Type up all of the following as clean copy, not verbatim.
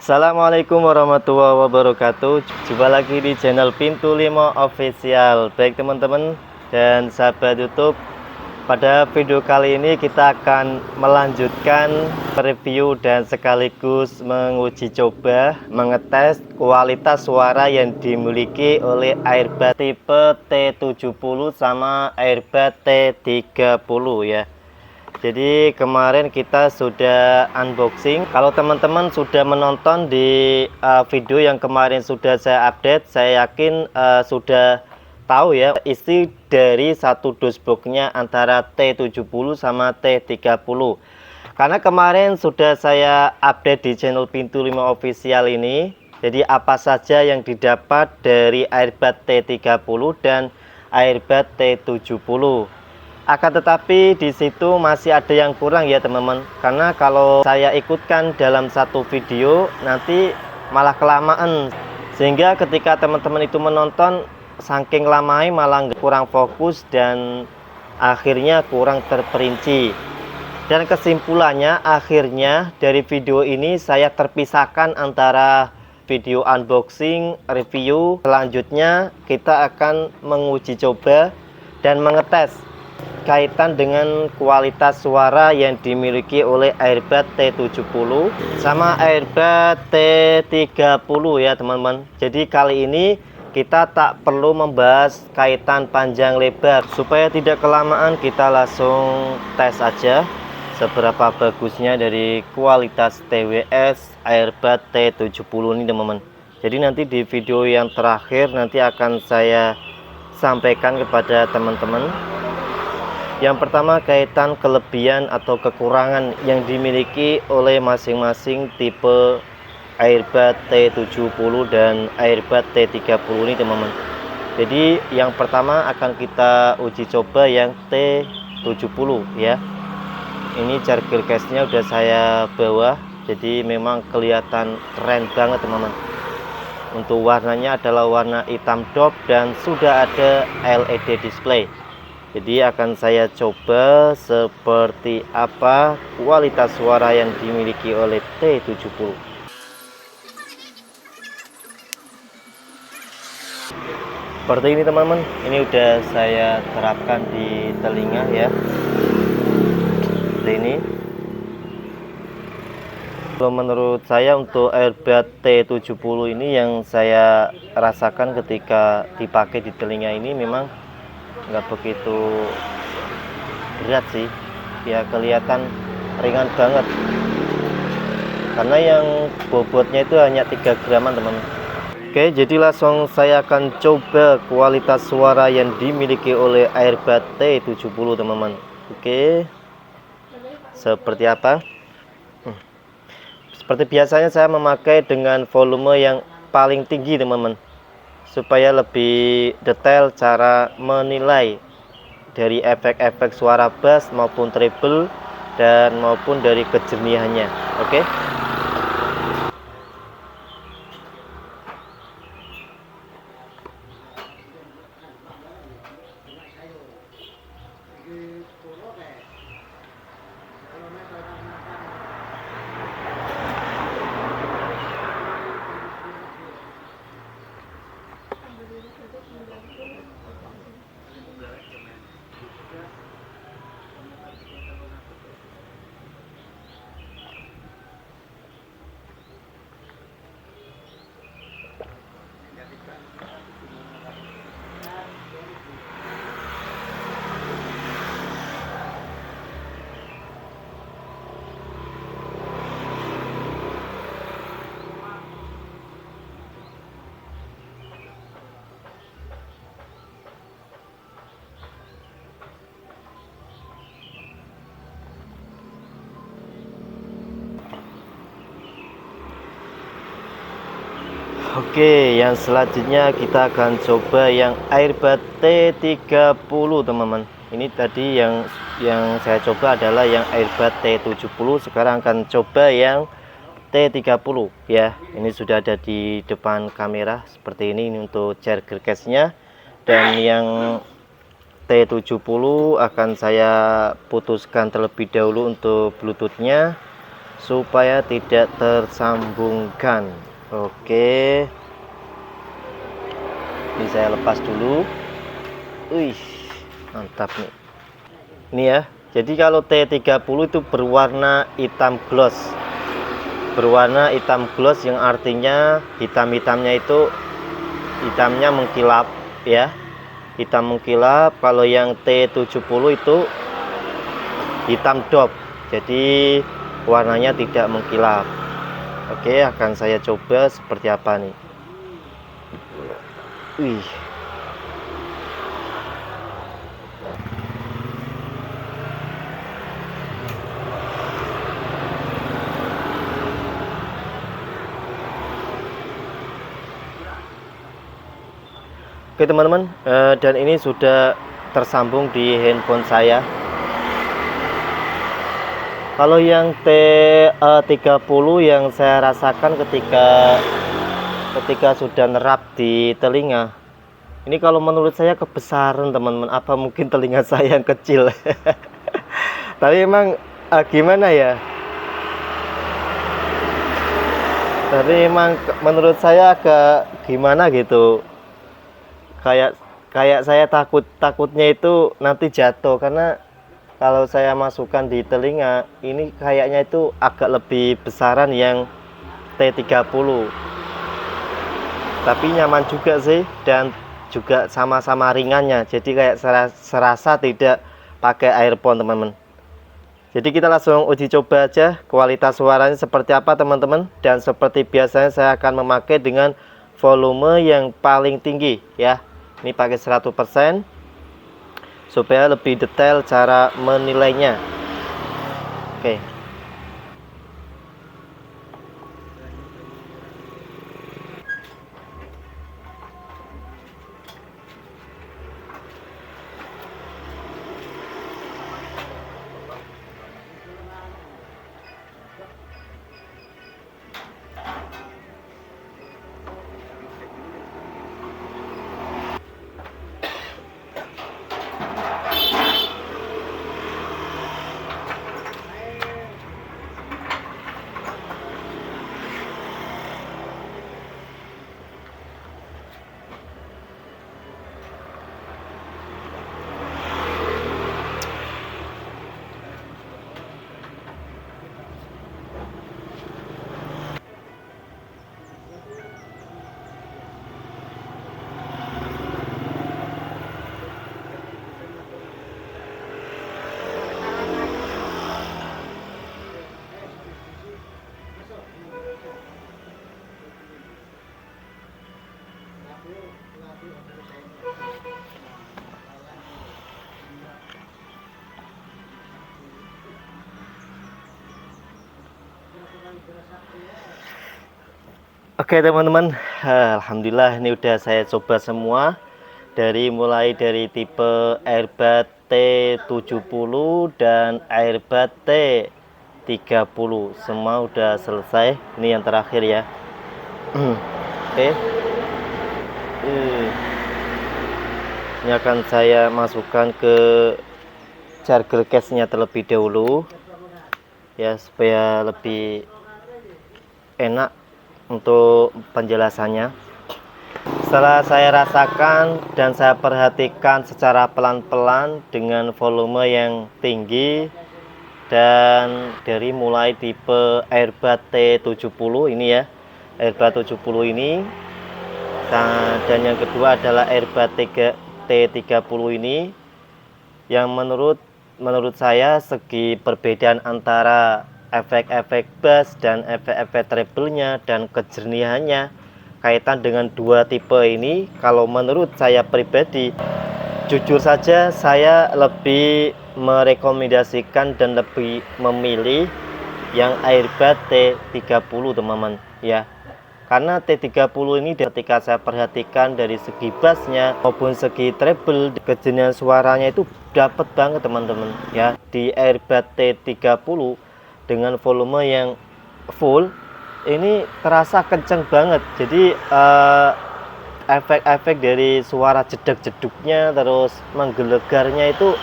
Assalamualaikum warahmatullahi wabarakatuh. Jumpa lagi di channel Pintu Limo Official. Baik teman-teman dan sahabat YouTube, pada video kali ini kita akan melanjutkan review dan sekaligus menguji coba mengetes kualitas suara yang dimiliki oleh earbud tipe T70 sama earbud T30 ya. Jadi kemarin kita sudah unboxing. Kalau teman-teman sudah menonton di video yang kemarin sudah saya update, saya yakin sudah tahu ya isi dari satu dosboxnya antara T70 sama T30. Karena kemarin sudah saya update di channel Pintu Limo Official ini. Jadi apa saja yang didapat dari earbud T30 dan earbud T70. Akan tetapi di situ masih ada yang kurang ya teman-teman, karena kalau saya ikutkan dalam satu video nanti malah kelamaan, sehingga ketika teman-teman itu menonton saking lamanya malah kurang fokus dan akhirnya kurang terperinci. Dan kesimpulannya akhirnya dari video ini saya terpisahkan antara video unboxing review. Selanjutnya kita akan menguji coba dan mengetes kaitan dengan kualitas suara yang dimiliki oleh earbud T70 sama earbud T30 ya teman-teman. Jadi kali ini kita tak perlu membahas kaitan panjang lebar, supaya tidak kelamaan kita langsung tes aja seberapa bagusnya dari kualitas TWS earbud T70 ini teman-teman. Jadi nanti di video yang terakhir nanti akan saya sampaikan kepada teman-teman. Yang pertama kaitan kelebihan atau kekurangan yang dimiliki oleh masing-masing tipe earbud T70 dan earbud T30 ini teman-teman. Jadi yang pertama akan kita uji coba yang T70 ya. Ini charger case-nya udah saya bawa, jadi memang kelihatan keren banget teman-teman. Untuk warnanya adalah warna hitam dop dan sudah ada LED display. Jadi akan saya coba seperti apa kualitas suara yang dimiliki oleh T70. Seperti ini teman-teman, ini udah saya terapkan di telinga ya. Seperti ini. Menurut saya untuk earbud T70 ini yang saya rasakan ketika dipakai di telinga ini memang nggak begitu berat sih ya, kelihatan ringan banget karena yang bobotnya itu hanya 3 graman teman-teman. Oke, jadi langsung saya akan coba kualitas suara yang dimiliki oleh earbud T70 teman-teman. Oke, seperti apa? Seperti biasanya saya memakai dengan volume yang paling tinggi teman-teman, supaya lebih detail cara menilai dari efek-efek suara bass maupun treble dan maupun dari kejernihannya. Oke. Oke, yang selanjutnya kita akan coba yang earbud T30 teman-teman. Ini tadi yang saya coba adalah yang earbud T70. Sekarang akan coba yang T30 ya. Ini sudah ada di depan kamera seperti ini untuk charger case-nya. Dan yang T70 akan saya putuskan terlebih dahulu untuk Bluetooth-nya, supaya tidak tersambungkan. Oke, ini saya lepas dulu. Wih, mantap nih. Ini ya, jadi kalau T30 itu berwarna hitam gloss, berwarna hitam gloss, yang artinya hitam-hitamnya itu hitamnya mengkilap ya, hitam mengkilap. Kalau yang T70 itu hitam dop, jadi warnanya tidak mengkilap. Oke, akan saya coba seperti apa nih. Wih, oke teman-teman, dan ini sudah tersambung di handphone saya. Kalau yang T30 yang saya rasakan ketika sudah nerap di telinga, ini kalau menurut saya kebesaran teman-teman. Apa mungkin telinga saya yang kecil? Tapi emang gimana ya, tapi emang menurut saya agak gimana gitu, kayak saya takutnya itu nanti jatuh, karena kalau saya masukkan di telinga ini kayaknya itu agak lebih besaran yang T30, tapi nyaman juga sih, dan juga sama-sama ringannya, jadi kayak serasa tidak pakai earphone teman-teman. Jadi kita langsung uji coba aja kualitas suaranya seperti apa teman-teman. Dan seperti biasanya saya akan memakai dengan volume yang paling tinggi ya. Ini pakai 100% supaya lebih detail cara menilainya. Oke. Oke teman-teman, alhamdulillah ini udah saya coba semua, mulai dari tipe earbud T70 dan earbud T30, semua udah selesai. Ini yang terakhir ya. Oke, ini akan saya masukkan ke charger case-nya terlebih dahulu ya, supaya lebih enak untuk penjelasannya. Setelah saya rasakan dan saya perhatikan secara pelan-pelan dengan volume yang tinggi, dan dari mulai tipe earbud T70 ini ya, earbud 70 ini, dan yang kedua adalah earbud T30 ini, yang menurut saya segi perbedaan antara efek-efek bass dan efek-efek treble-nya dan kejernihannya kaitan dengan dua tipe ini, kalau menurut saya pribadi, jujur saja saya lebih merekomendasikan dan lebih memilih yang earbud T30 teman-teman ya. Karena T30 ini ketika saya perhatikan dari segi bassnya maupun segi treble, kejernihan suaranya itu dapat banget teman-teman ya. Di earbud T30 dengan volume yang full ini terasa kenceng banget. Jadi efek-efek dari suara jeduk-jeduknya terus menggelegarnya itu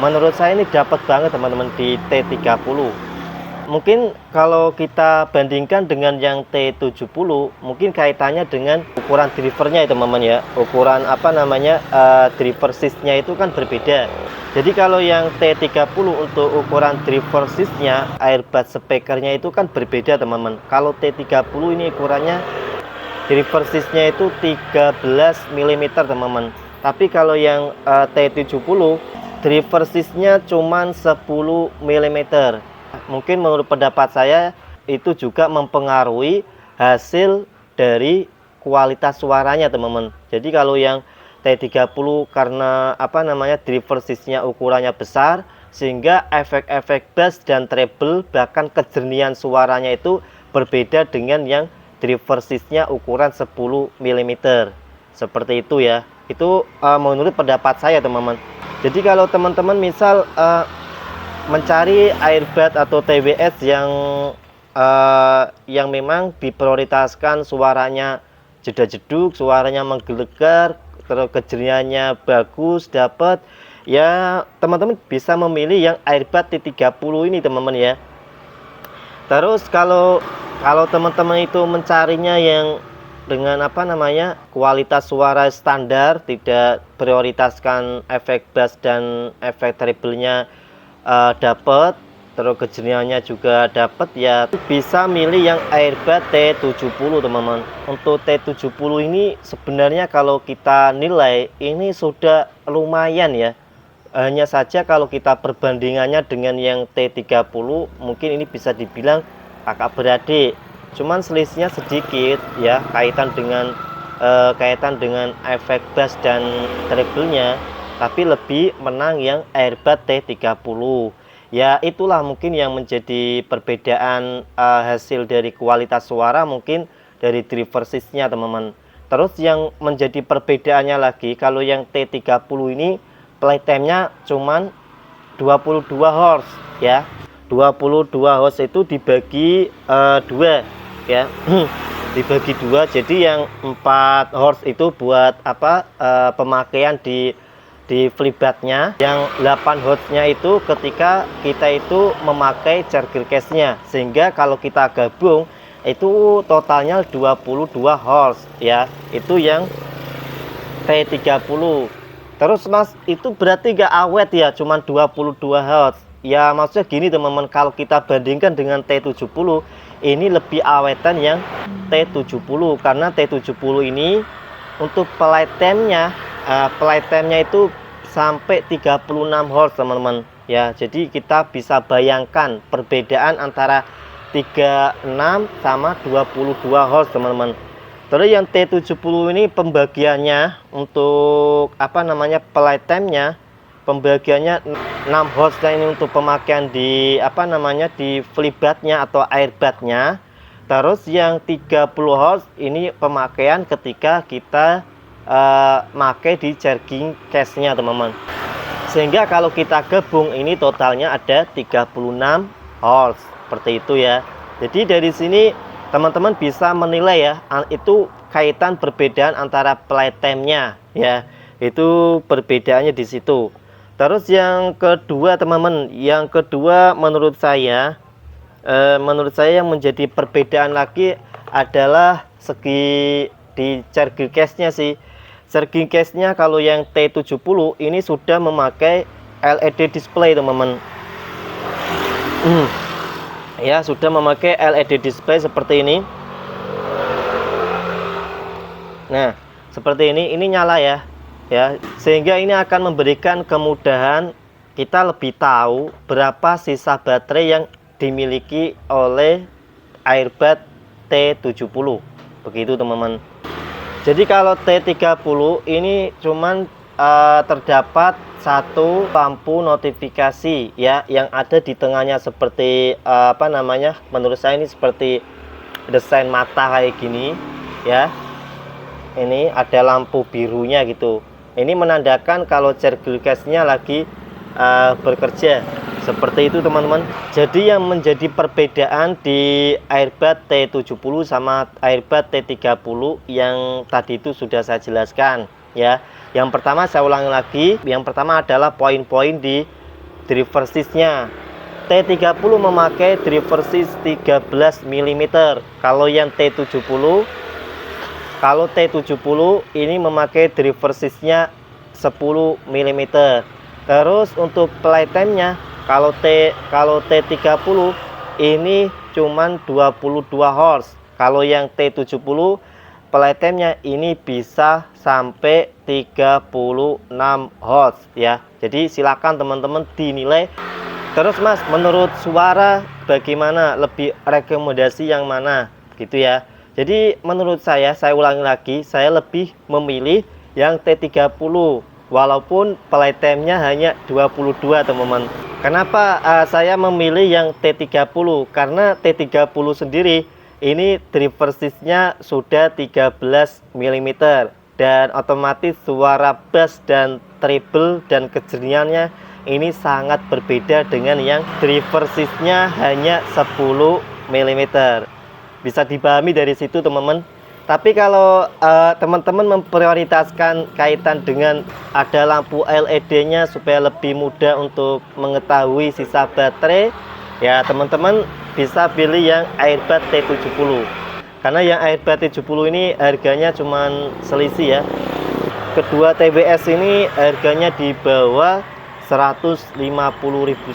menurut saya ini dapat banget teman-teman di T30. Mungkin kalau kita bandingkan dengan yang T70, mungkin kaitannya dengan ukuran drivernya itu teman-teman ya. Ukuran apa namanya driver sysnya itu kan berbeda. Jadi kalau yang T30 untuk ukuran driver sysnya, airbag speakernya itu kan berbeda teman-teman. Kalau T30 ini ukurannya driver sysnya itu 13 mm teman-teman. Tapi kalau yang T70 driver sysnya cuman 10 mm. Mungkin menurut pendapat saya itu juga mempengaruhi hasil dari kualitas suaranya teman-teman. Jadi kalau yang T30 karena apa namanya driver sysnya ukurannya besar, sehingga efek-efek bass dan treble bahkan kejernihan suaranya itu berbeda dengan yang driver sysnya ukuran 10 mm. Seperti itu ya. Itu menurut pendapat saya teman-teman. Jadi kalau teman-teman misal mencari airbag atau TWS yang memang diprioritaskan suaranya jeda-jeduk, suaranya menggelegar, terus kejernihannya bagus, dapat ya, teman-teman bisa memilih yang airbag T30 ini teman-teman ya. Terus kalau teman-teman itu mencarinya yang dengan apa namanya kualitas suara standar, tidak prioritaskan efek bass dan efek treble-nya dapat, terus kejernihannya juga dapat ya, bisa milih yang airbag T70 teman-teman. Untuk T70 ini sebenarnya kalau kita nilai ini sudah lumayan ya, hanya saja kalau kita perbandingannya dengan yang T30 mungkin ini bisa dibilang kakak beradik, cuman selisihnya sedikit ya, kaitan dengan efek bass dan treble-nya, tapi lebih menang yang airbag T30 ya. Itulah mungkin yang menjadi perbedaan hasil dari kualitas suara mungkin dari driver sysnya teman-teman. Terus yang menjadi perbedaannya lagi, kalau yang T30 ini playtime-nya cuman 22 Hz ya. 22 Hz itu dibagi dua ya. Dibagi dua, jadi yang 4 Hz itu buat apa pemakaian di FreeBuds-nya, yang 8 Hz-nya itu ketika kita itu memakai charger case-nya, sehingga kalau kita gabung itu totalnya 22 Hz ya. Itu yang T30. Terus Mas, itu berarti gak awet ya, cuman 22 Hz ya. Maksudnya gini teman-teman, kalau kita bandingkan dengan T70 ini lebih awetan yang T70, karena T70 ini untuk playtime-nya itu sampai 36 Hz teman-teman ya. Jadi kita bisa bayangkan perbedaan antara 36 sama 22 Hz teman-teman. Terus yang T70 ini pembagiannya untuk apa namanya playtime-nya, pembagiannya 6 Hz ini untuk pemakaian di apa namanya di FreeBuds-nya atau airbag-nya. Terus yang 30 Hz ini pemakaian ketika kita pakai di charging case-nya teman-teman. Sehingga kalau kita gabung ini totalnya ada 36 Hz seperti itu ya. Jadi dari sini teman-teman bisa menilai ya, itu kaitan perbedaan antara playtime-nya ya. Itu perbedaannya di situ. Terus yang kedua teman-teman, yang kedua menurut saya yang menjadi perbedaan lagi adalah segi di charging case-nya sih. Charging case-nya kalau yang T70 ini sudah memakai LED display teman-teman. Ya, sudah memakai LED display seperti ini. Nah, seperti ini nyala ya. Ya, sehingga ini akan memberikan kemudahan kita lebih tahu berapa sisa baterai yang dimiliki oleh airbag T70. Begitu teman-teman. Jadi kalau T30 ini cuman terdapat satu lampu notifikasi ya, yang ada di tengahnya seperti apa namanya, menurut saya ini seperti desain mata kayak gini ya. Ini ada lampu birunya gitu. Ini menandakan kalau charger case-nya lagi bekerja. Seperti itu teman-teman. Jadi yang menjadi perbedaan di airbag T70 sama airbag T30 yang tadi itu sudah saya jelaskan ya. Yang pertama saya ulangi lagi, yang pertama adalah poin-poin di driver sys-nya. T30 memakai drip versis 13 mm. Kalau yang T70 ini memakai drip versisnya 10 mm. Terus untuk playtime-nya kalau T30 ini cuman 22 horse. Kalau yang T70 playtime-nya ini bisa sampai 36 horse ya. Jadi silakan teman-teman dinilai. Terus Mas, menurut suara bagaimana, lebih rekomendasi yang mana gitu ya. Jadi menurut saya ulangi lagi, saya lebih memilih yang T30 walaupun playtime-nya hanya 22 teman-teman. Kenapa saya memilih yang T30? Karena T30 sendiri ini drip versisnya sudah 13 mm dan otomatis suara bass dan treble dan kejernihannya ini sangat berbeda dengan yang drip versisnya hanya 10 mm. Bisa dipahami dari situ teman-teman. Tapi kalau teman-teman memprioritaskan kaitan dengan ada lampu LED-nya supaya lebih mudah untuk mengetahui sisa baterai, ya teman-teman bisa pilih yang Airbud T70. Karena yang Airbud T70 ini harganya cuman selisih ya. Kedua TBS ini harganya di bawah 150.000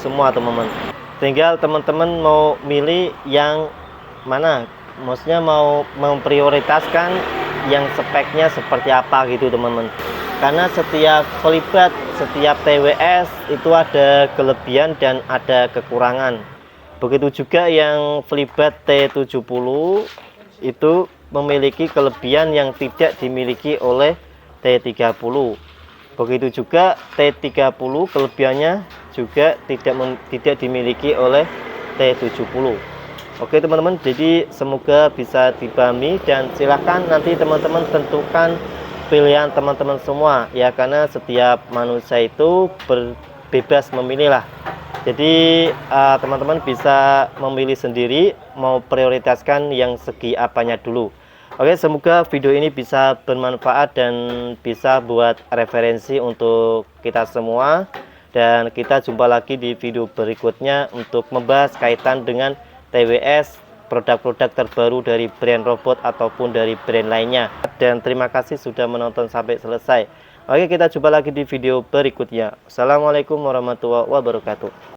semua teman-teman. Tinggal teman-teman mau milih yang mana, maksudnya mau memprioritaskan yang speknya seperti apa gitu teman-teman. Karena setiap FLIBUD, setiap TWS itu ada kelebihan dan ada kekurangan. Begitu juga yang FLIBUD T70 itu memiliki kelebihan yang tidak dimiliki oleh T30. Begitu juga T30 kelebihannya juga tidak dimiliki oleh T70. Oke teman-teman, jadi semoga bisa dipahami dan silahkan nanti teman-teman tentukan pilihan teman-teman semua ya, karena setiap manusia itu bebas memilih lah. Jadi teman-teman bisa memilih sendiri mau prioritaskan yang segi apanya dulu. Oke, semoga video ini bisa bermanfaat dan bisa buat referensi untuk kita semua. Dan kita jumpa lagi di video berikutnya untuk membahas kaitan dengan TWS, produk-produk terbaru dari brand robot ataupun dari brand lainnya. Dan terima kasih sudah menonton sampai selesai. Oke, kita jumpa lagi di video berikutnya. Assalamualaikum warahmatullahi wabarakatuh.